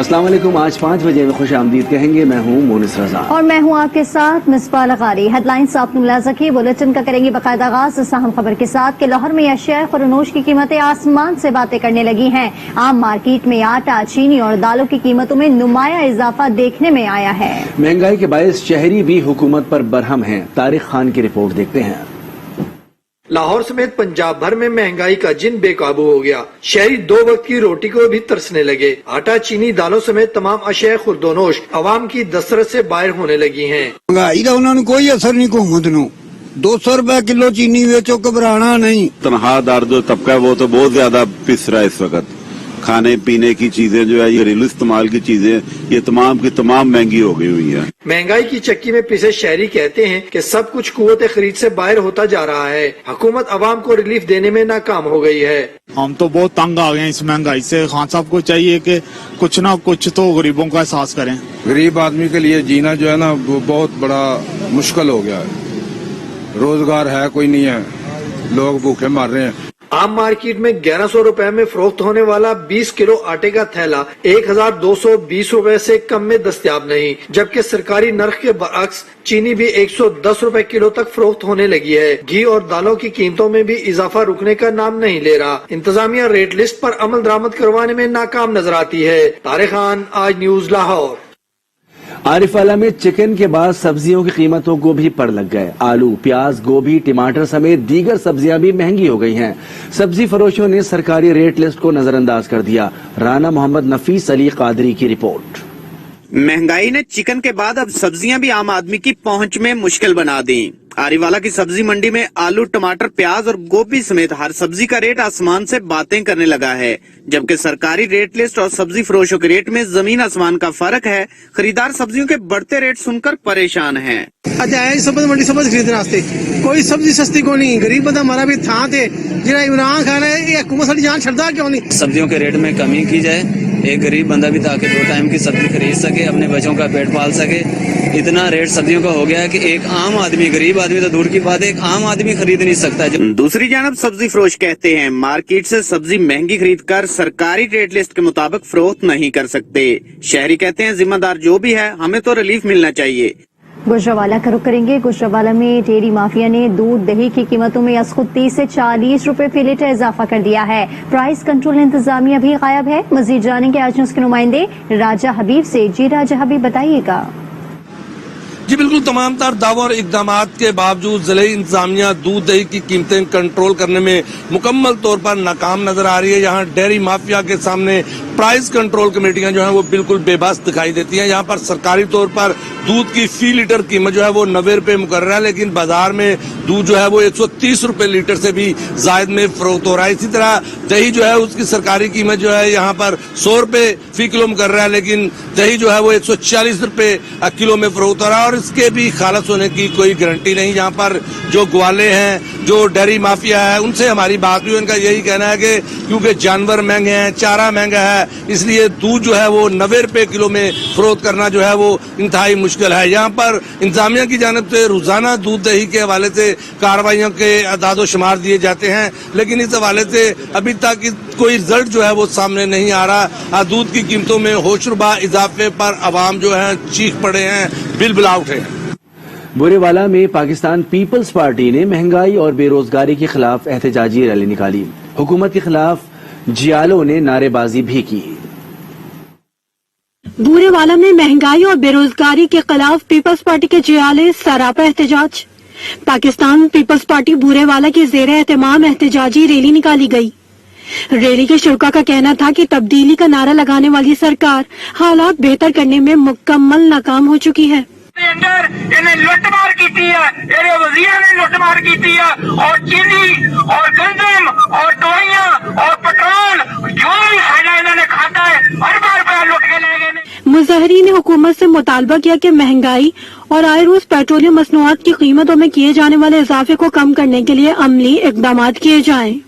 अस्सलाम वालेकुम। आज 5 बजे में खुश आमदीद कहेंगे। मैं हूँ मोनिस रजा और मैं हूँ आपके साथ मिसबा लगारी। हेडलाइंस आपने मुलाजा की, बुलेटिन का करेंगे बाकायदा आगाज इस अहम खबर के साथ कि लाहौर में अशिया खुरनोश की कीमतें आसमान से बातें करने लगी हैं। आम मार्केट में आटा, चीनी और दालों की कीमतों में नुमाया इजाफा देखने में आया है। महंगाई के बायस शहरी भी हुकूमत पर बरहम हैं। तारिक खान की रिपोर्ट देखते हैं। लाहौर समेत पंजाब भर में महंगाई का जिन बेकाबू हो गया। शहरी 2 वक्त की रोटी को भी तरसने लगे। आटा, चीनी, दालों समेत तमाम अशिया खुर्दोनोश आवाम की दस्तरस से बाहर होने लगी हैं। महंगाई का उन्होंने कोई असर नहीं हुकूमत नूं। 200 रुपए किलो चीनी बेचो, घबराना नहीं। तनख्वाहदार जो तबका है वो तो बहुत ज्यादा पिस रहा है इस वक्त। खाने पीने की चीजें जो है, ये घरेलू इस्तेमाल की चीजें, ये तमाम की तमाम महंगी हो गई हुई है। महंगाई की चक्की में पिसे शहरी कहते हैं कि सब कुछ कुव्वत खरीद से बाहर होता जा रहा है। हुकूमत अवाम को रिलीफ देने में नाकाम हो गई है। हम तो बहुत तंग आ गए हैं इस महंगाई से। खान साहब को चाहिए कि कुछ ना कुछ तो गरीबों का एहसास करें। गरीब आदमी के लिए जीना जो है ना वो बहुत बड़ा मुश्किल हो गया है। रोजगार है कोई नहीं है, लोग भूखे मर रहे हैं। आम मार्केट में 1100 रुपए में फरोख्त होने वाला 20 किलो आटे का थैला 1220 रुपए से कम में दस्तयाब नहीं, जबकि सरकारी नर्ख के बरअक्स चीनी भी 110 रुपए किलो तक फरोख्त होने लगी है। घी और दालों की कीमतों में भी इजाफा रुकने का नाम नहीं ले रहा। इंतजामिया रेट लिस्ट पर अमल दरामद करवाने में नाकाम नजर आती है। तारिक खान, आज न्यूज, लाहौर। आरिफवाला में चिकन के बाद सब्जियों की कीमतों को भी पड़ लग गए। आलू, प्याज, गोभी, टमाटर समेत दीगर सब्जियां भी महंगी हो गई हैं। सब्जी फरोशों ने सरकारी रेट लिस्ट को नजरअंदाज कर दिया। राना मोहम्मद नफीस अली कादरी की रिपोर्ट। महंगाई ने चिकन के बाद अब सब्जियां भी आम आदमी की पहुंच में मुश्किल बना दी। आरीवाला की सब्जी मंडी में आलू, टमाटर, प्याज और गोभी समेत हर सब्जी का रेट आसमान से बातें करने लगा है, जबकि सरकारी रेट लिस्ट और सब्जी फरोशों के रेट में जमीन आसमान का फर्क है। खरीदार सब्जियों के बढ़ते रेट सुनकर परेशान हैं। सब्जी मंडी सब्जी खरीदने वास्ते कोई सब्जी सस्ती को नहीं। गरीब बंदा हमारा भी था जिहड़ा इमरान खान है, ये हुकूमत साडी जान छड्डदा क्यों नहीं। सब्जियों के रेट में कमी की जाए, एक गरीब बंदा भी ताकि 2 टाइम की सब्जी खरीद सके, अपने बच्चों का पेट पाल सके। इतना रेट सब्जियों का हो गया है कि एक आम आदमी, गरीब आदमी तो दूर की बात है, एक आम आदमी खरीद नहीं सकता। दूसरी जानब सब्जी फरोश कहते हैं मार्केट से सब्जी महंगी खरीद कर सरकारी रेट लिस्ट के मुताबिक फरोख्त नहीं कर सकते। शहरी कहते हैं जिम्मेदार जो भी है, हमें तो रिलीफ मिलना चाहिए। गुजरावाला का रुख करेंगे। गुजरावाला में डेयरी माफिया ने दूध दही की कीमतों में अज खुद 30 से 40 रुपए फी लीटर इजाफा कर दिया है। प्राइस कंट्रोल इंतजामिया भी गायब है। मजीद जानेंगे आज न्यूज़ के नुमाइंदे राजा हबीब से। जी राजा हबीब, बताइएगा। जी बिल्कुल, तमाम तर दावों और इकदामात के बावजूद जिले इंतजामिया दूध दही की कीमतें कंट्रोल करने में मुकम्मल तौर पर नाकाम नजर आ रही है। यहाँ डेयरी माफिया के सामने प्राइस कंट्रोल कमेटियां जो है वो बिल्कुल बेबस दिखाई देती हैं। यहाँ पर सरकारी तौर पर दूध की फी लीटर कीमत जो है वो 90 रुपए मुकर्रर है, लेकिन बाजार में दूध जो है वो 130 रुपए लीटर से भी जायद में फरोख्त हो रहा है। इसी तरह दही जो है उसकी सरकारी कीमत जो है यहाँ पर 100 रुपए फी किलो मुकर्रर है, लेकिन दही जो है वो 140 रुपए किलो में फरोख्त हो रहा है और इसके भी खालस होने की कोई गारंटी नहीं। यहाँ पर जो ग्वाले हैं, जो डेयरी माफिया है, उनसे हमारी बात हुई, उनका यही कहना है कि क्योंकि जानवर महंगे हैं, चारा महंगा है, इसलिए दूध जो है वो 90 रुपए किलो में फरोख्त करना जो है वो इंतहाई मुश्किल है। यहाँ पर इंतजामिया की जानिब से रोजाना दूध दही के हवाले से कार्रवाइयों के अदादो शुमार दिए जाते हैं, लेकिन इस हवाले से अभी तक कोई रिजल्ट जो है वो सामने नहीं आ रहा। दूध की कीमतों में होशरुबा इजाफे पर अवाम जो है चीख पड़े हैं, बिलबिला उठे। बुरेवाला में पाकिस्तान पीपल्स पार्टी ने महंगाई और बेरोजगारी के खिलाफ एहतजाजी रैली निकाली। हुकूमत के खिलाफ जियालों ने नारेबाजी भी की। बुरेवाला में महंगाई और बेरोजगारी के खिलाफ पीपल्स पार्टी के जियाले सरापा एहतजाज। पाकिस्तान पीपल्स पार्टी बुरेवाला की ज़ेर एहतमाम एहतजाजी रैली निकाली गई। रैली के शुरका का कहना था कि तब्दीली का नारा लगाने वाली सरकार हालात बेहतर करने में मुकम्मल नाकाम हो चुकी है। इन्हें लुटमार की है, मेरे वजीर ने लुटमार की है, और चीनी और गंदम और दवाइयाँ और पेट्रोल जो भी खाना इन्होंने खाता है अरबों रुपया लुट के ले गए। मुजाहिरीन ने हुकूमत से मुतालबा किया कि महंगाई और आए रोज पेट्रोलियम मसनूआत की कीमतों में किए जाने वाले इजाफे को कम करने के लिए अमली इकदाम किए जाएं।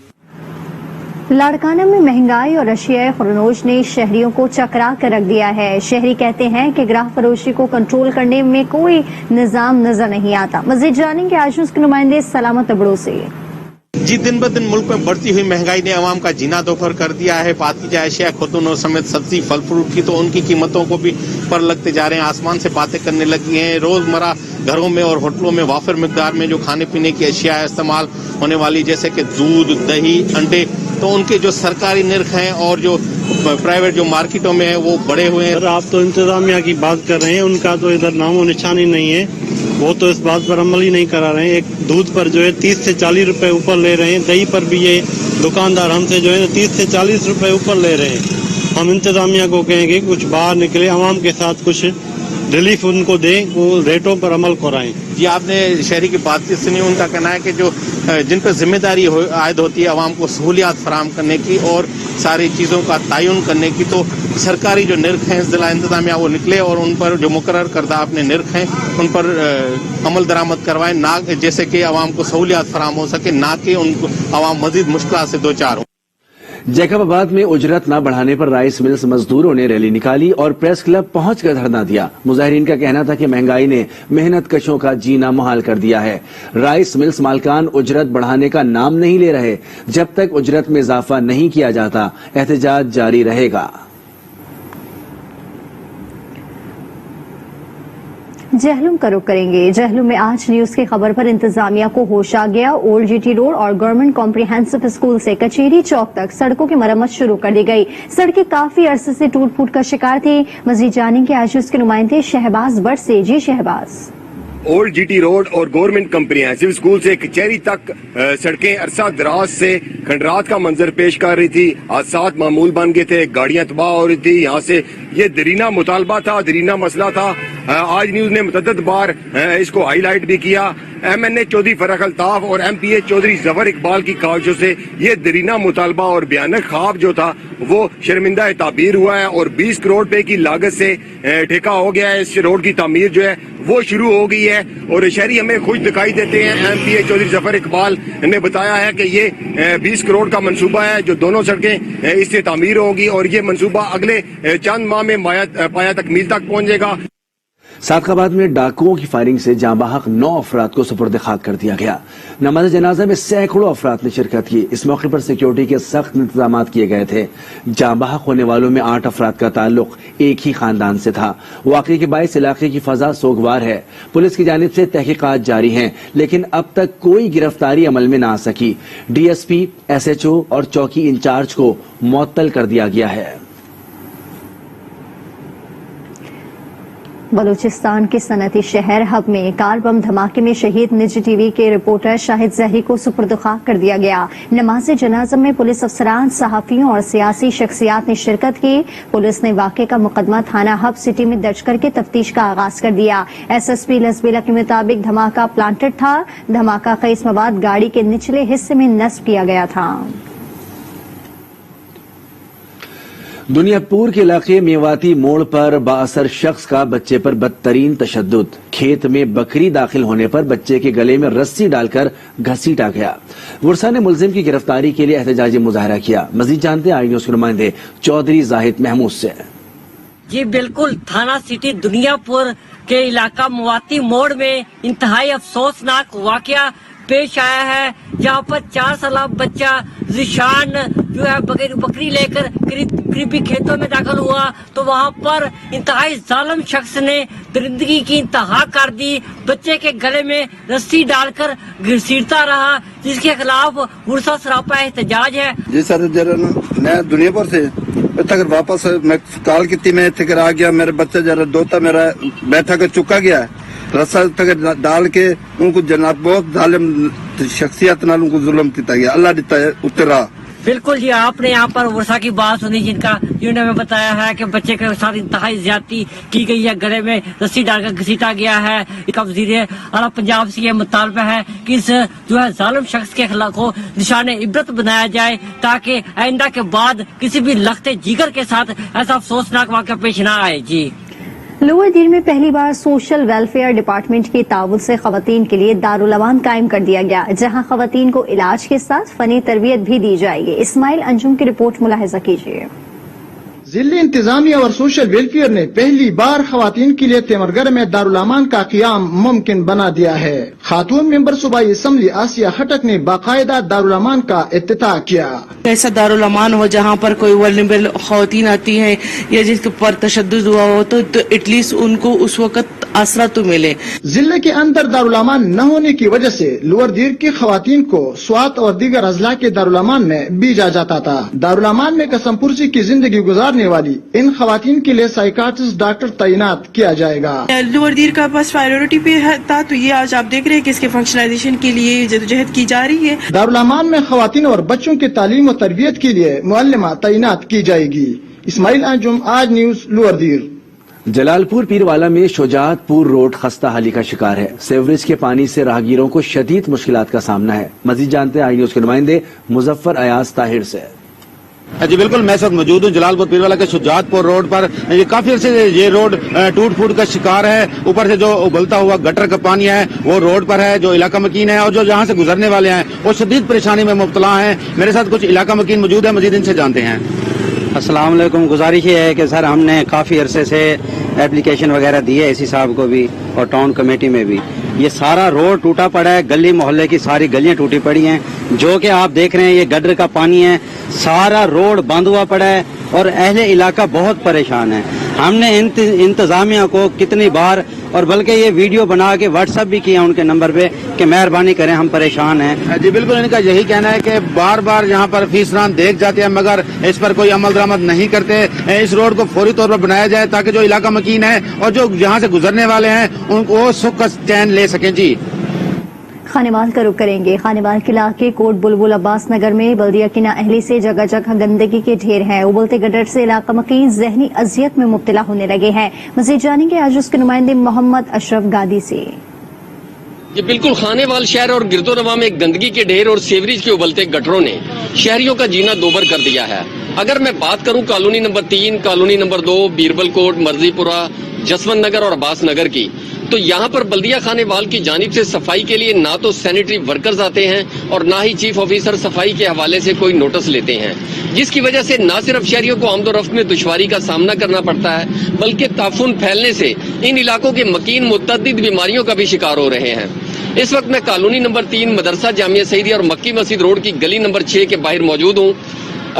लाड़काना में महंगाई और अशिया खुरनोश ने शहरियों को चकरा कर रख दिया है। शहरी कहते हैं कि ग्राहक फरोशी को कंट्रोल करने में कोई निजाम नजर नहीं आता। मजीद जानेंगे आज उसके नुमाइंदे सलामत अबड़ो से। जी दिन ब दिन मुल्क में बढ़ती हुई महंगाई ने आवाम का जीना दोपहर कर दिया है। बात की जाए अशिया खुदनों समेत सब्जी फल फ्रूट की तो उनकी कीमतों को भी पर लगते जा रहे हैं। आसमान से बातें करने लगी हैं। रोजमर्रा घरों में और होटलों में वाफिर मिकदार में जो खाने पीने की अशिया इस्तेमाल होने वाली जैसे कि दूध दही अंडे तो उनके जो सरकारी निर्ख हैं और जो प्राइवेट जो मार्केटों में है वो बढ़े हुए हैं। आप तो इंतजामिया की बात कर रहे हैं, उनका तो इधर नामो निशान ही नहीं है। वो तो इस बात पर अमल ही नहीं करा रहे हैं। एक दूध पर जो है 30 से 40 रुपए ऊपर ले रहे हैं। दही पर भी ये दुकानदार हमसे जो है 30 से 40 रुपए ऊपर ले रहे हैं। हम इंतजामिया को कहेंगे कुछ बाहर निकले, आवाम के साथ कुछ रिलीफ उनको दें, वो रेटों पर अमल कराएं। जी आपने शहरी की बातचीत सुनी। उनका कहना है कि जो जिन पर जिम्मेदारी आयद होती है आवाम को सहूलियात फराहम करने की और सारी चीज़ों का तयन करने की तो सरकारी जो निर्ख हैं जिला इंतजामिया वो निकले और उन पर जो मुकर्रर करदा अपने निर्ख हैं उन पर अमल दरामद करवाएं, ना जैसे कि आवाम को सहूलियात फराहम हो सके, ना कि उनको आवाम मजीद मुश्किल से दो चार हो। जैकबाबाद में उजरत न बढ़ाने पर राइस मिल्स मजदूरों ने रैली निकाली और प्रेस क्लब पहुंचकर धरना दिया। मुजाहिरीन का कहना था कि महंगाई ने मेहनत कशों का जीना मुहाल कर दिया है। राइस मिल्स मालकान उजरत बढ़ाने का नाम नहीं ले रहे। जब तक उजरत में इजाफा नहीं किया जाता एहतजाज जारी रहेगा। जहलुम का रुख करेंगे। जहलुम में आज न्यूज की खबर पर इंतजामिया को होश आ गया। ओल्ड जीटी रोड और गवर्नमेंट कॉम्प्रिहेंसिव स्कूल से कचेरी चौक तक सड़कों की मरम्मत शुरू कर दी गई। सड़कें काफी अरसे से टूट फूट का शिकार थी। मजीद जानेंगे आज उसके नुमाइंदे शहबाज बट से। जी शहबाज। ओल्ड जीटी रोड और गवर्नमेंट कम्प्रिहेंसिव स्कूल से कचहरी तक सड़कें अरसा दराज से खंडरात का मंजर पेश कर रही थी। हादसात मामूल बन गए थे, गाड़ियां तबाह हो रही थी। यहाँ से ये दरीना मुतालबा था, दरीना मसला था। आज न्यूज ने मुतअद्दिद बार इसको हाईलाइट भी किया। MNA चौधरी फरख अल्ताफ और MPA चौधरी जफर इकबाल की काविशों से ये दरीना मुतालबा और भयानक ख्वाब जो था वो शर्मिंदा ताबीर हुआ है और 20 करोड़ रुपए की लागत से ठेका हो गया है। इस रोड की तामीर जो है वो शुरू हो गई है और शहरी हमें खुश दिखाई देते हैं। MPA चौधरी जफर इकबाल ने बताया है कि ये 20 करोड़ का मंसूबा है जो दोनों सड़कें इससे तामीर होंगी और ये मंसूबा अगले चंद माह में पाया तकमील तक पहुंचेगा। सादकाबाद में डाकुओं की फायरिंग से जाँ बहक 9 अफराद को सुपुर्द खाक कर दिया गया। नमाज जनाजा में सैकड़ों अफराद ने शिरकत की। इस मौके पर सिक्योरिटी के सख्त इंतजाम किए गए थे। जाँ बहक होने वालों में 8 अफराद का ताल्लुक एक ही खानदान से था। वाकये के बायस इलाके की फजा सोगवार है। पुलिस की जानिब से तहकीकात जारी हैं, लेकिन अब तक कोई गिरफ्तारी अमल में न आ सकी। DSP, SHO और चौकी इंचार्ज को मुअत्तल कर दिया गया है। बलूचिस्तान के सनती शहर हब में कार बम धमाके में शहीद निजी टीवी के रिपोर्टर शाहिद जहरी को सुपुर्द खाक कर दिया गया। नमाज जनाजा में पुलिस अफसरान, सहाफियों और सियासी शख्सियात ने शिरकत की। पुलिस ने वाक़े का मुकदमा थाना हब सिटी में दर्ज करके तफ्तीश का आगाज कर दिया। SSP लसबेला के मुताबिक धमाका प्लांटेड था। धमाका खईस मवाद गाड़ी के निचले हिस्से में नस्ब किया गया था। दुनियापुर के इलाके मेवाती मोड़ पर बाअसर शख्स का बच्चे पर बदतरीन तशद्दुद। खेत में बकरी दाखिल होने पर बच्चे के गले में रस्सी डालकर घसीटा गया। गुरसा ने मुलजिम की गिरफ्तारी के लिए एहतजाजी मुजाहरा किया। मजीद जानते हैं आई न्यूज के नुमाइंदे चौधरी जाहिद महमूद से। जी बिल्कुल, थाना सिटी दुनियापुर के इलाका मेवाती मोड़ में इंतहाई अफसोसनाक वाकया पेश आया है, जहाँ पर 4 साल बच्चा जिशान जो है बकरी लेकर करीबी खेतों में दाखिल हुआ तो वहाँ पर इंतहाई जालिम शख्स ने दरिंदगी की इंतहा कर दी। बच्चे के गले में रस्सी डालकर घसीटता रहा, जिसके खिलाफ गुस्सा सरापा एहतजाज है। जी सर, जरा मैं दुनियापुर से तक वापस मैं कॉल की, मैं इतने आ गया। मेरे बच्चे जरा दोता मेरा बैठा कर चुका गया, रस्सा तक डाल के उनको जनाब बहुत जालिम शख्सियत नाल उनको जुल्म किया गया। अल्लाह दिता है उतरा। बिल्कुल जी, आपने यहाँ पर वर्षा की बात सुनी जिन्होंने हमें बताया है कि बच्चे के साथ इंतहाई ज्यादती की गई है, गले में रस्सी डालकर घसीटा गया है। वज़ीर आला पंजाब से यह मुतालबा है कि इस जो है जालिम शख्स के खिलाफ को निशाने इबरत बनाया जाए ताकि आइंदा के बाद किसी भी लख्ते जिगर के साथ ऐसा अफसोसनाक वाक़या पेश न आए। जी लोअर दीर में पहली बार सोशल वेलफेयर डिपार्टमेंट की ताउन से खवातीन के लिए दारुल अमान कायम कर दिया गया, जहां खवातीन को इलाज के साथ फनी तरबियत भी दी जाएगी। इस्माइल अंजुम की रिपोर्ट मुलाहिजा कीजिए। ضلع इंतजामिया और सोशल वेलफेयर ने पहली बार खवातीन के लिए तेमरगढ़ में दारुल अमान का क़याम मुमकिन बना दिया है। खातून मेंबर सूबाई असम्बली आसिया खटक ने बाकायदा दारुल अमान का इफ्तिताह किया। ऐसा दारुल अमान हो जहाँ पर कोई वल्नरेबल खवातीन आती हैं या जिसके पर तशद्दुद हुआ हो तो एटलीस्ट उनको उस वक्त आसरा तो मिले। जिले के अंदर दारुल अमान न होने की वजह से लोअर दीर की खवातीन को स्वात और दीगर अजला के दारुल अमान में भेजा जाता था। दारुल अमान में कसम पुर्सी की जिंदगी गुजारने वाली इन खवातीन के लिए साइकाट्रिस्ट डॉक्टर तैनात किया जाएगा। लोअर दीर का बस प्रायोरिटी पे था तो ये आज आप देख रहे हैं कि इसके फंक्शनलाइजेशन के लिए जदोजहद की जा रही है। दारुल अमान में खवातीन और बच्चों की तालीम और तरबियत के लिए मुअल्लिमा तैनात की जाएगी। इस्माइल अंजुम, आज न्यूज, लोअर दीर। जलालपुर पीरवाला में शुजातपुर रोड खस्ता हाली का शिकार है। सेवरेज के पानी से राहगीरों को शदीद मुश्किलात का सामना है। मजीद जानते हैं आई न्यूज के नुमाइंदे मुजफ्फर अयाज ताहिर से। जी बिल्कुल, मैं इस वक्त मौजूद हूँ जलालपुर पीरवाला के शुजातपुर रोड पर। ये काफी अर्से से ये रोड टूट फूट का शिकार है। ऊपर से जो उबलता हुआ गटर का पानी है वो रोड पर है। जो इलाका मकीन है और जो जहाँ से गुजरने वाले हैं वो शदीद परेशानी में मुब्तला हैं। मेरे साथ कुछ इलाका मकीन मौजूद है, मजीद इनसे जानते हैं। अस्सलाम वालेकुम। गुजारिश ये है कि सर हमने काफ़ी अरसे से एप्लीकेशन वगैरह दी है इसी साहब को भी और टाउन कमेटी में भी। ये सारा रोड टूटा पड़ा है, गली मोहल्ले की सारी गलियां टूटी पड़ी हैं। जो कि आप देख रहे हैं ये गटर का पानी है, सारा रोड बंद हुआ पड़ा है और अहले इलाका बहुत परेशान है। हमने इंतजामिया को कितनी बार और बल्कि ये वीडियो बना के व्हाट्सएप भी किया उनके नंबर पे कि मेहरबानी करें, हम परेशान हैं। जी बिल्कुल, इनका यही कहना है कि बार बार यहाँ पर फीसरान देख जाते हैं मगर इस पर कोई अमल दरामद नहीं करते। इस रोड को फौरी तौर पर बनाया जाए ताकि जो इलाका मकीन है और जो यहाँ से गुजरने वाले हैं उनको सुख का चैन ले सकें। जी खानेवाल का रुख करेंगे। खानेवाल के इलाके कोट बुलबुल अब्बास नगर में बल्दिया की नाअहली से जगह जगह गंदगी के ढेर हैं। उबलते गटर से इलाका मकीन जहनी अजियत में मुब्तला होने लगे हैं। मजीद जानेंगे आज उसके नुमाइंदे मोहम्मद अशरफ गादी से। ये बिल्कुल खानेवाल शहर और गिरदोनवा में गंदगी के ढेर और सीवरेज के उबलते गटरों ने शहरियों का जीना दोबर कर दिया है। अगर मैं बात करूं colony number 3, colony number 2, Birbal Kot, Marjipura, Jaswant Nagar और अब्बास नगर की, तो यहाँ पर बल्दिया खानेवाल की जानिब से सफाई के लिए ना तो सैनिटरी वर्कर्स आते हैं और ना ही चीफ ऑफिसर सफाई के हवाले से कोई नोटिस लेते हैं, जिसकी वजह से न सिर्फ शहरियों को आमदोरफ्त में दुश्वारी का सामना करना पड़ता है बल्कि ताफुन फैलने से इन इलाकों के मकीन मुतअद्दिद बीमारियों का भी शिकार हो रहे हैं। इस वक्त मैं कॉलोनी नंबर 3 मदरसा जामिया सईदी और मक्की मस्जिद रोड की गली नंबर 6 के बाहर मौजूद हूँ।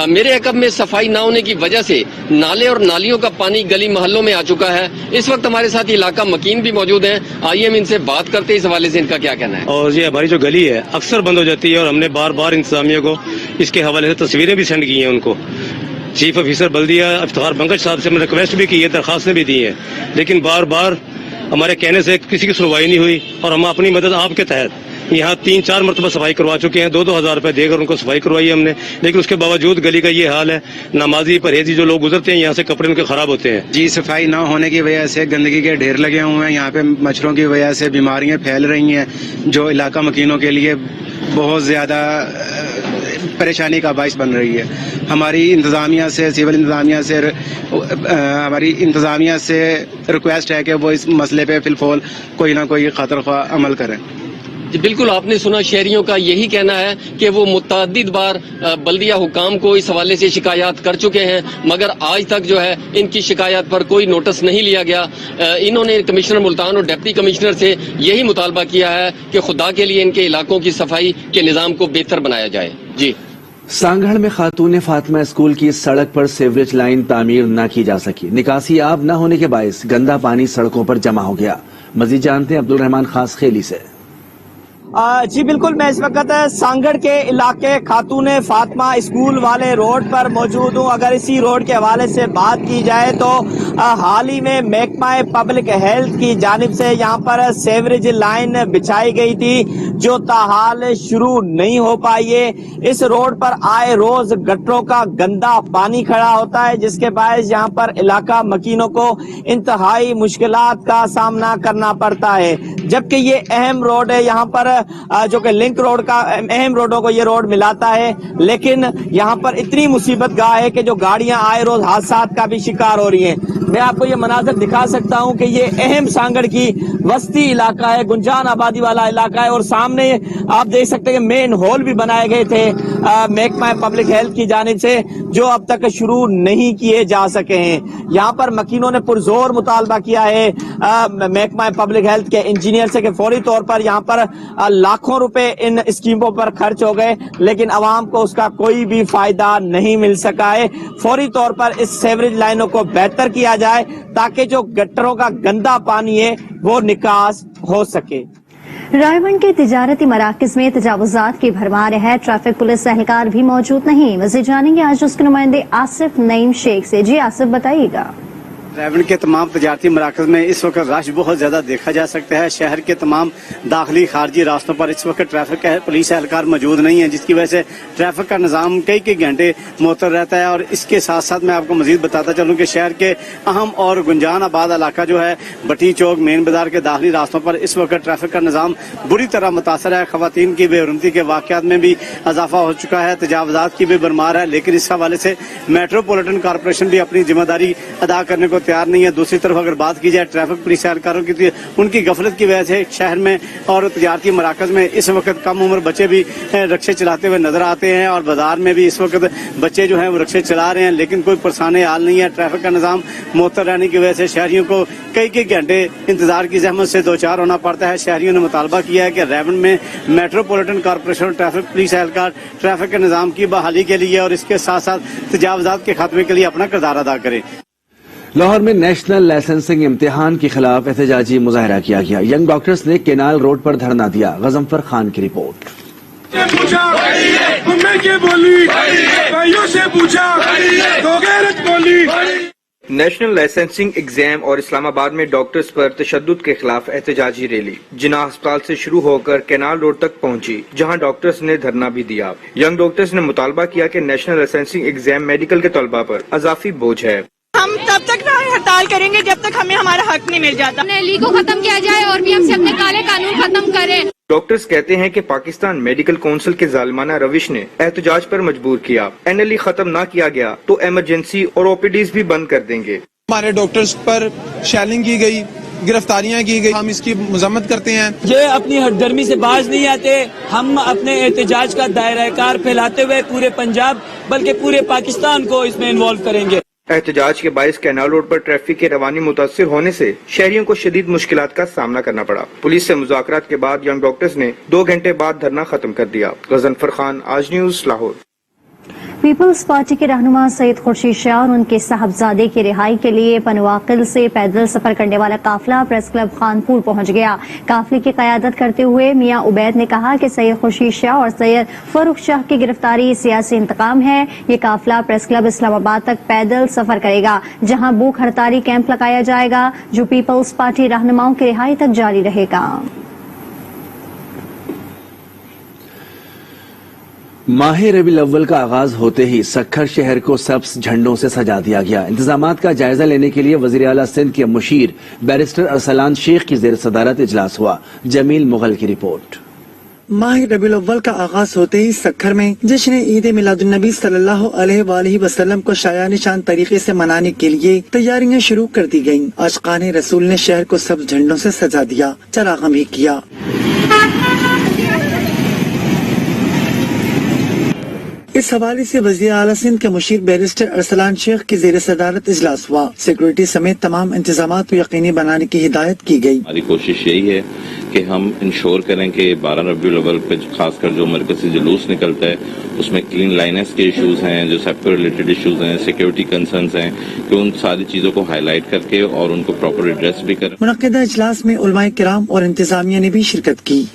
मेरे अकब में सफाई न होने की वजह से नाले और नालियों का पानी गली मोहल्लों में आ चुका है। इस वक्त हमारे साथ इलाका मकीन भी मौजूद हैं। आइए हम इनसे बात करते हैं इस हवाले से इनका क्या कहना है। और ये हमारी जो गली है अक्सर बंद हो जाती है और हमने बार बार इंतजामिया को इसके हवाले से तस्वीरें भी सेंड की हैं उनको। चीफ ऑफिसर बल्दिया इफ्तिखार पंकज साहब से हमने रिक्वेस्ट भी की है, दरखास्तें भी दी हैं, लेकिन बार बार हमारे कहने से किसी की सुनवाई नहीं हुई। और हम अपनी मदद आपके तहत यहाँ 3-4 मरतबा सफाई करवा चुके हैं, 2-2 हज़ार रुपए देकर उनको सफाई करवाई है हमने, लेकिन उसके बावजूद गली का ये हाल है। नमाजी परहेजी जो लोग गुजरते हैं यहाँ से कपड़े उनके खराब होते हैं। जी सफाई ना होने की वजह से गंदगी के ढेर लगे हुए हैं। यहाँ पे मच्छरों की वजह से बीमारियां फैल रही हैं जो इलाका मकीनों के लिए बहुत ज्यादा परेशानी का बाइस बन रही है। हमारी इंतजामिया से, सिविल इंतजामिया से, हमारी इंतजामिया से रिक्वेस्ट है कि वो इस मसले पे फिलफौल कोई ना कोई खातिर अमल करें। जी बिल्कुल, आपने सुना, शहरियों का यही कहना है कि वो मुतअद्दिद बार बल्दिया हुकाम को इस हवाले से शिकायत कर चुके हैं मगर आज तक जो है इनकी शिकायत पर कोई नोटिस नहीं लिया गया। इन्होंने कमिश्नर मुल्तान और डिप्टी कमिश्नर से यही मुतालबा किया है कि खुदा के लिए इनके इलाकों की सफाई के निज़ाम को बेहतर बनाया जाए। जी सांगढ़ में खातून फातिमा स्कूल की सड़क पर सीवरेज लाइन तामीर न की जा सकी। निकासी आब न होने के बायस गंदा पानी सड़कों पर जमा हो गया। मजीद जानते हैं अब्दुल रहमान खास खेली से। जी बिल्कुल, मैं इस वक्त सांगढ़ के इलाके खातून फातिमा स्कूल वाले रोड पर मौजूद हूँ। अगर इसी रोड के हवाले से बात की जाए तो हाल ही में महकमा पब्लिक हेल्थ की जानिब से यहाँ पर सीवरेज लाइन बिछाई गई थी जो ताहाल शुरू नहीं हो पाई है। इस रोड पर आए रोज गटरों का गंदा पानी खड़ा होता है जिसके बायस यहाँ पर इलाका मकीनों को इंतहाई मुश्किलात का सामना करना पड़ता है। जबकि ये अहम रोड है, यहाँ पर जो कि लिंक रोड का अहम रोडों को ये रोड मिलाता है, लेकिन यहाँ पर इतनी मुसीबत गाह है कि जो गाड़ियां आए रोज हादसात का भी शिकार हो रही हैं। मैं आपको ये मनाजर दिखा सकता हूँ कि ये अहम सांगड़ की वस्ती इलाका है, गुंजान आबादी वाला इलाका है, और सामने आप देख सकते हैं कि मेन हॉल भी बनाए गए थे महकमा पब्लिक हेल्थ की जानिब से, जो अब तक शुरू नहीं किए जा सके हैं। यहाँ पर मकीनों ने पुरजोर मुतालबा किया है महकमा पब्लिक हेल्थ के इंजीनियर से कि फौरी तौर पर यहाँ पर लाखों रुपए इन स्कीमों पर खर्च हो गए, लेकिन अवाम को उसका कोई भी फायदा नहीं मिल सका है। फौरी तौर पर इस सेवरेज लाइनों को बेहतर किया जाए ताकि जो गटरों का गंदा पानी है वो निकास हो सके। रायबंद के तिजारती मराकज में तजावुजात की भरमार है, ट्रैफिक पुलिस एहलकार भी मौजूद नहीं। मज़ीद जानेंगे आज उसके नुमाइंदे आसिफ नईम शेख से। जी आसिफ, बताइएगा। रायबंद के तमाम तजारती मराकज में इस वक्त रश बहुत ज्यादा देखा जा सकता है। शहर के तमाम दाखिली खारजी रास्तों पर इस वक्त ट्रैफिक पुलिस एहलकार मौजूद नहीं है, जिसकी वजह से ट्रैफिक का निज़ाम कई घंटे मुअत्तल रहता है। और इसके साथ साथ मैं आपको मजीद बताता चलूँ कि शहर के अहम और गुंजान आबाद इलाका जो है भट्टी चौक मेन बाजार के दाखिली रास्तों पर इस वक्त ट्रैफिक का निज़ाम बुरी तरह मुतासर है। खवातीन की बेहरमती के वाक़यात में भी इजाफा हो चुका है, तजावुजात की भी भरमार है, लेकिन इस हवाले से मेट्रोपॉलिटन कॉरपोरेशन भी अपनी जिम्मेदारी अदा करने को तैयार नहीं है। दूसरी तरफ अगर बात की जाए ट्रैफिक पुलिस एहलकारों की, उनकी गफलत की वजह से शहर में और तजारती मराकज में इस वक्त कम उम्र बच्चे भी रिक्शे चलाते हुए नजर आते हैं, और बाजार में भी इस वक्त बच्चे जो हैं वो रिक्शे चला रहे हैं, लेकिन कोई परेशानी हाल नहीं है। ट्रैफिक का निज़ाम मुअत्तल रहने की वजह से शहरियों को कई घंटे इंतजार की जहमत से दो चार होना पड़ता है। शहरियों ने मुतालबा किया है कि रायबंद में मेट्रोपॉलिटन कॉरपोरेशन और ट्रैफिक पुलिस एहलकार ट्रैफिक के निज़ाम की बहाली के लिए और इसके साथ साथ तजावुजात के खात्मे के लिए अपना किरदार अदा करें। लाहौर में नेशनल लाइसेंसिंग इम्तिहान के खिलाफ एहतजाजी मुजाहरा किया गया। यंग डॉक्टर्स ने केनाल रोड पर धरना दिया। गजनफर खान की रिपोर्ट। नेशनल लाइसेंसिंग एग्जाम और इस्लामाबाद में डॉक्टर्स पर तशद्दुद के खिलाफ एहतजाजी रैली जिन्ना अस्पताल से शुरू होकर केनाल रोड तक पहुंची, जहां डॉक्टर्स ने धरना भी दिया। यंग डॉक्टर्स ने मुतालबा किया कि नेशनल लाइसेंसिंग एग्जाम मेडिकल के तलबा पर अजाफी बोझ है। हम तब तक हड़ताल करेंगे जब तक हमें हमारा हक नहीं मिल जाता। एनएलई को खत्म किया जाए और बीएमसी अपने काले कानून खत्म करे। डॉक्टर्स कहते हैं कि पाकिस्तान मेडिकल काउंसिल के जालिमाना रविश ने एहतजाज पर मजबूर किया। एनएलई खत्म ना किया गया तो इमरजेंसी और ओपीडीज भी बंद कर देंगे। हमारे डॉक्टर्स पर शेलिंग की गई, गिरफ्तारियां की गई, हम इसकी मजम्मत करते हैं। ये अपनी हटगर्मी से बाज नहीं आते। हम अपने एहतजाज का दायरा कार फैलाते हुए पूरे पंजाब बल्कि पूरे पाकिस्तान को इसमें इन्वॉल्व करेंगे। एहतजाज के बायस कैनाल रोड पर ट्रैफिक के रवानी मुतासिर होने से शहरियों को शदीद मुश्किलात का सामना करना पड़ा। पुलिस से मुज़ाकरात के बाद यंग डॉक्टर्स ने 2 घंटे बाद धरना खत्म कर दिया। गजनफर खान, आज न्यूज़, लाहौर। पीपल्स पार्टी के रहनुमा सैयद खुर्शीद शाह और उनके साहबजादे की रिहाई के लिए पनवाकिल से पैदल सफर करने वाला काफिला प्रेस क्लब खानपुर पहुंच गया। काफिले की कयादत करते हुए मियां उबैद ने कहा कि सैयद खुर्शीद शाह और सैयद फरूख शाह की गिरफ्तारी सियासी इंतकाम है। ये काफिला प्रेस क्लब इस्लामाबाद तक पैदल सफर करेगा, जहां भूख हड़ताली कैंप लगाया जाएगा, जो पीपल्स पार्टी रहनुमाओं की रिहाई तक जारी रहेगा। माह रबीउल अव्वल का आगाज होते ही सक्खर शहर को सब्ज झंडों से सजा दिया गया। इंतजामात का जायजा लेने के लिए वजीर आला सिंध के मुशीर बैरिस्टर अरसलान शेख की जेर सदारत इजलास हुआ। जमील मुगल की रिपोर्ट। माह रबीउल अव्वल का आगाज होते ही सक्खर में जश्न ईद मिलादुन्नबी सल्लल्लाहु अलैहि वसल्लम को शाया निशान तरीके से मनाने के लिए तैयारियां शुरू कर दी गयी। आशिकाने रसूल ने शहर को सब्ज झंडों से सजा दिया, चराग़म भी किया। इस हवाले से वज़ीर आला सिंध के मुशीर बैरिस्टर अरसलान शेख की जेर सदारत इजलास हुआ। सिक्योरिटी समेत तमाम इंतजामात को यकीनी बनाने की हिदायत की गई। हमारी कोशिश यही है कि हम इंश्योर करें कि 12 रबीउल अव्वल पे खासकर जो मरकजी जुलूस निकलता है उसमें क्लीन लाइनेस के इश्यूज हैं, जो सेफ्टी रिलेटेड इश्यूज हैं, सिक्योरिटी कंसर्न्स हैं, कि उन सारी चीजों को हाईलाइट करके और उनको प्रॉपर एड्रेस भी करें। मुनक्किदा इजलास में उलमाए किराम और इंतजामिया ने भी शिरकत की।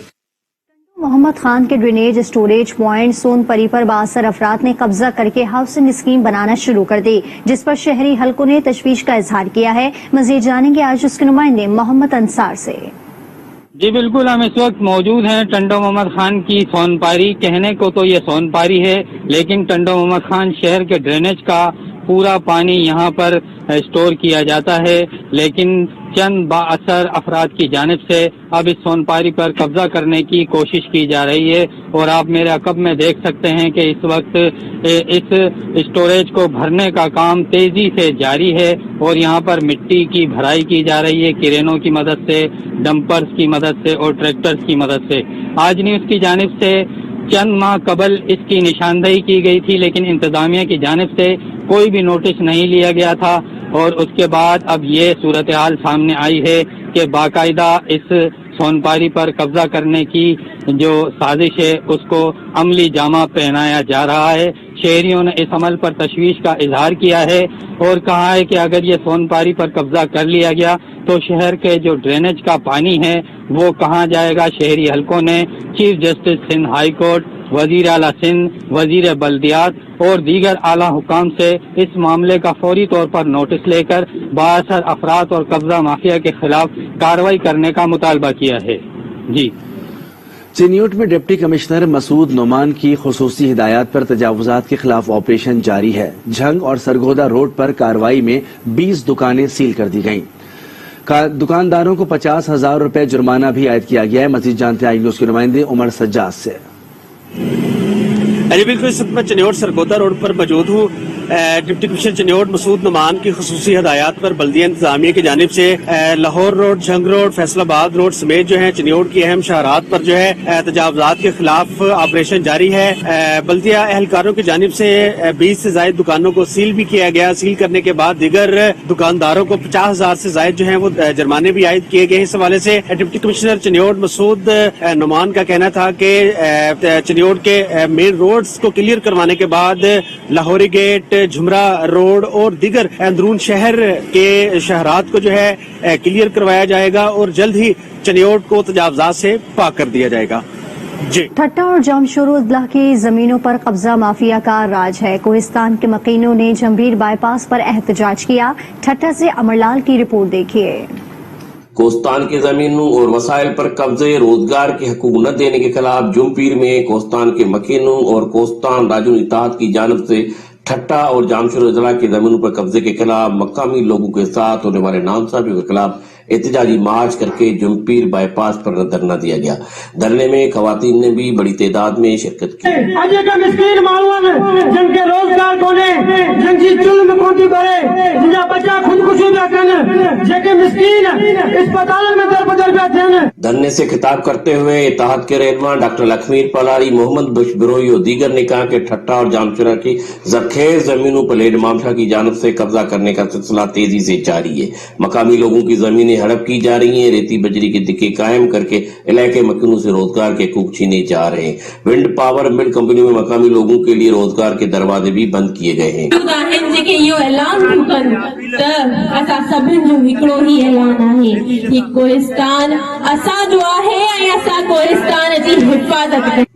मोहम्मद खान के ड्रेनेज स्टोरेज पॉइंट सोनपरी पर बासर अफराद ने कब्जा करके हाउसिंग स्कीम बनाना शुरू कर दी, जिस पर शहरी हलकों ने तशवीश का इजहार किया है। मजीद जानेंगे आज उसके नुमाइंदे मोहम्मद अंसार से। जी बिल्कुल, हम इस वक्त मौजूद हैं टंडो मोहम्मद खान की सोनपारी। कहने को तो ये सोनपारी है, लेकिन टंडो मोहम्मद खान शहर के ड्रेनेज का पूरा पानी यहाँ पर स्टोर किया जाता है, लेकिन चंद बाअसर अफराद की जानिब से अब इस सोनपारी पर कब्जा करने की कोशिश की जा रही है। और आप मेरे अकब में देख सकते हैं कि इस वक्त इस स्टोरेज को भरने का काम तेजी से जारी है और यहाँ पर मिट्टी की भराई की जा रही है क्रेनों की मदद से, डंपर्स की मदद से और ट्रैक्टर्स की मदद से। आज न्यूज़ की जानिब से चंद माह कबल इसकी निशानदेही की गई थी, लेकिन इंतजामिया की जानिब से कोई भी नोटिस नहीं लिया गया था और उसके बाद अब ये सूरत हाल सामने आई है कि बाकायदा इस सोनपारी पर कब्जा करने की जो साजिश है उसको अमली जामा पहनाया जा रहा है। शहरियों ने इस अमल पर तशवीश का इजहार किया है और कहा है कि अगर ये सोनपारी पर कब्जा कर लिया गया तो शहर के जो ड्रेनेज का पानी है वो कहाँ जाएगा। शहरी हलकों ने chief justice Sindh high court, वजीर आला सिंध, वजीर बल्दियात और दीगर आला हुकाम से इस मामले का फौरी तौर पर नोटिस लेकर बाअसर अफराद और कब्जा माफिया के खिलाफ कार्रवाई करने का मुतालबा किया है। जी। चिन्यूट में डिप्टी कमिश्नर मसूद नोमान की खुसूसी हिदायत पर तजावुजात के खिलाफ ऑपरेशन जारी है। झंग और सरगोदा रोड पर कार्रवाई में 20 दुकानें सील कर दी गईं। दुकानदारों को 50,000 रुपए जुर्माना भी आयद किया गया है। मजीद जानते हैं आई न्यूज़ के नुमाइंदे उमर सज्जाद से। बिल्कुल इस वक्त मैं चिन्योट सरगोदा रोड पर मौजूद हूँ। डिप्टी कमिश्नर चिन्योट मसूद नोमान की खुसूसी हदायत पर बल्दिया इंतजामिया की जानिब से Lahore road, Jhang road, Faisalabad road समेत जो है चिन्योट की अहम शहरात पर जो है तजावुजात के खिलाफ ऑपरेशन जारी है। बल्दिया एहलकारों की जानिब से 20 से ज्यादा दुकानों को सील भी किया गया। सील करने के बाद दीगर दुकानदारों को 50,000 से ज्यादा जो है वो जुर्माने भी आयद किए गए। इस हवाले से डिप्टी कमिश्नर चिन्योट मसूद नोमान का कहना था कि चिन्योट के मेन रोड्स को क्लियर करवाने के बाद लाहौरी गेट, झुमरा रोड और दीगर अंदरून शहर के शहरात को जो है क्लियर करवाया जाएगा और जल्द ही चिन्योट को तजावुजात से पाक कर दिया जाएगा। जी। ठट्टा और जामशोरो अदला की जमीनों पर कब्जा माफिया का राज है। कोहिस्तान के मकीनों ने जंबीर बाईपास पर एहतजाज किया। ठट्टा से अमरलाल की रिपोर्ट देखिए। कोस्तान की जमीनों और वसाइल पर कब्जे, रोजगार के हकूक न देने के खिलाफ जुमपीर में कोस्तान के मकीनों और कोस्तान राजुन इत्तेहाद की जानब से ठट्टा और जामशोरो अजला की जमीनों पर कब्जे के खिलाफ मकामी लोगों के साथ होने वाले नामसाबियों के खिलाफ एहतजाजी मार्च करके जुमपीर बाईपास पर धरना दिया गया। धरने में खवातीन ने भी बड़ी तादाद में शिरकत की। जिनके रोजगार कोने जिनकी जुल्म कोटी करे जिनका बच्चा खुदकुशी न करन जेके मिस्कीन अस्पताल में दरबदर बैठे हैं। धरने से खिताब करते हुए इत्तेहाद के रहनुमा डॉक्टर लखमीर पलारी, मोहम्मद बशबिरोई और दीगर ने कहा कि ठट्टा और जामशोरा की जरखेज जमीनों पर लेड मामशा की जानब से कब्जा करने का सिलसिला तेजी से जारी है। मकामी लोगों की जमीनें हड़प की जा रही हैं। रेती बजरी के दिक्के कायम करके इलाके मकीनों से रोजगार के हकूक छीने जा रहे हैं। विंड पावर मिल कंपनी में मकामी लोगों के लिए रोजगार के दरवाजे भी बंद किए गए हैं।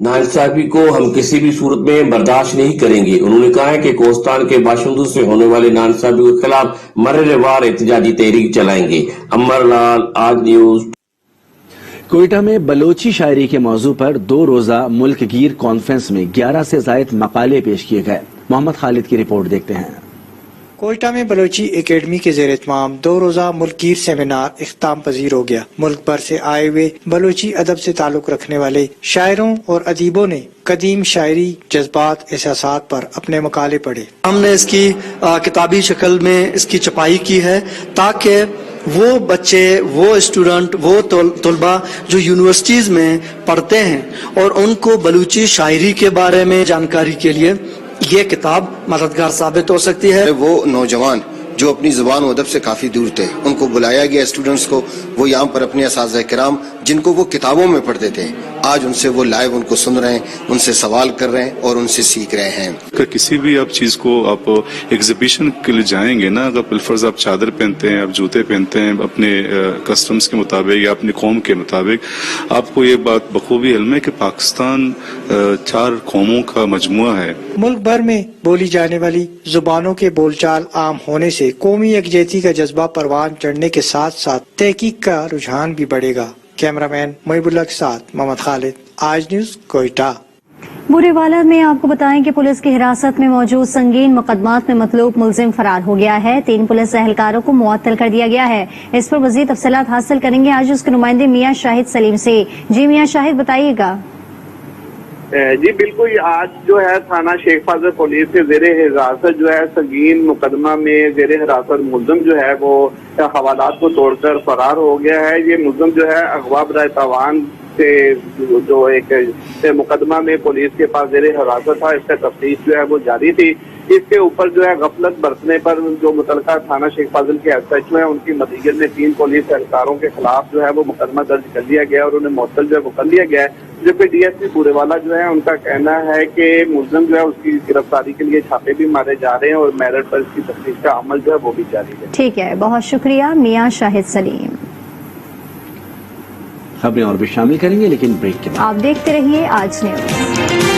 नाइंसाफी को हम किसी भी सूरत में बर्दाश्त नहीं करेंगे। उन्होंने कहा है कि कोस्तान के बाशिंदों से होने वाले नाइंसाफी के खिलाफ मर्रेवार एहतजाजी तहरीक चलाएंगे। अमरलाल, आज न्यूज। कोयटा में बलोची शायरी के मौजू पर 2 रोजा मुल्क गीर कॉन्फ्रेंस में 11 से ज्यादा मकाले पेश किए गए। मोहम्मद खालिद की रिपोर्ट देखते हैं। कोयटा में बलोची एकेडमी के ज़ेर इत्माम 2 रोजा मुल्कगीर सेमिनार इख्तिताम पजीर हो गया। मुल्क भर से आए हुए बलोची अदब से ताल्लुक रखने वाले शायरों और अदीबों ने कदीम शायरी, जज्बात, एहसासात पर अपने मकाले पढ़े। हमने इसकी किताबी शक्ल में इसकी छपाई की है ताकि वो बच्चे, वो स्टूडेंट, वो तलबा जो यूनिवर्सिटीज में पढ़ते हैं और उनको बलूची शायरी के बारे में जानकारी के लिए ये किताब मददगार साबित हो सकती है। वो नौजवान जो अपनी जुबान और अदब से काफी दूर थे, उनको बुलाया गया स्टूडेंट्स को। वो यहाँ पर अपने असातिज़ा किराम जिनको वो किताबों में पढ़ते थे, आज उनसे वो लाइव उनको सुन रहे हैं, उनसे सवाल कर रहे हैं और उनसे सीख रहे हैं। अगर किसी भी आप चीज को आप एग्जीबिशन के लिए जाएंगे ना, अगर बिलफर्ज आप चादर पहनते हैं, आप जूते पहनते हैं अपने कस्टम्स के मुताबिक या अपनी कौम के मुताबिक, आपको ये बात बखूबी इल्म है कि पाकिस्तान 4 कौमों का मजमुआ है। मुल्क भर में बोली जाने वाली जुबानों के बोलचाल आम होने से कौमी यकजहती का जज्बा परवान चढ़ने के साथ साथ तहकीक का रुझान भी बढ़ेगा। कैमरामैन मोहिबुल्लाह के साथ मोहम्मद खालिद, आज न्यूज, कोयटा। बुरेवाला में आपको बताएं कि पुलिस की हिरासत में मौजूद संगीन मुकदमात में मतलूब मुलजिम फरार हो गया है। 3 पुलिस एहलकारों को मुअत्तल कर दिया गया है। इस पर मजीद तफसीलात हासिल करेंगे आज उसके नुमाइंदे मियां शाहिद सलीम से। जी मियां शाहिद, बताइएगा। जी बिल्कुल, आज जो है थाना शेख फाजल पुलिस के जेर हिरासत जो है संगीन मुकदमा में जेर हिरासत मुलजिम जो है वो हवालात को तोड़कर फरार हो गया है। ये मुलजिम जो है अगवा बराए तावान से जो एक मुकदमा में पुलिस के पास जेर हिरासत था, इसका तफ्तीश जो है वो जारी थी। इसके ऊपर जो है गफलत बरतने पर जो मुतलका थाना शेख फाजिल के SHO है उनकी मदीयत में 3 पुलिस एहलकारों के खिलाफ जो है वो मुकदमा दर्ज कर लिया गया और उन्हें मुअत्तल जो है वो कर लिया गया है। जबकि DSP बुरेवाला जो है उनका कहना है कि मुलजिम जो है उसकी गिरफ्तारी के लिए छापे भी मारे जा रहे हैं और मेरिट पर इसकी तफ्तीश का अमल जो है वो भी जारी है। ठीक है, बहुत शुक्रिया मियां शाहिद सलीम। खबरें और भी शामिल करेंगे लेकिन ब्रेक के बाद। आप देखते रहिए आज न्यूज।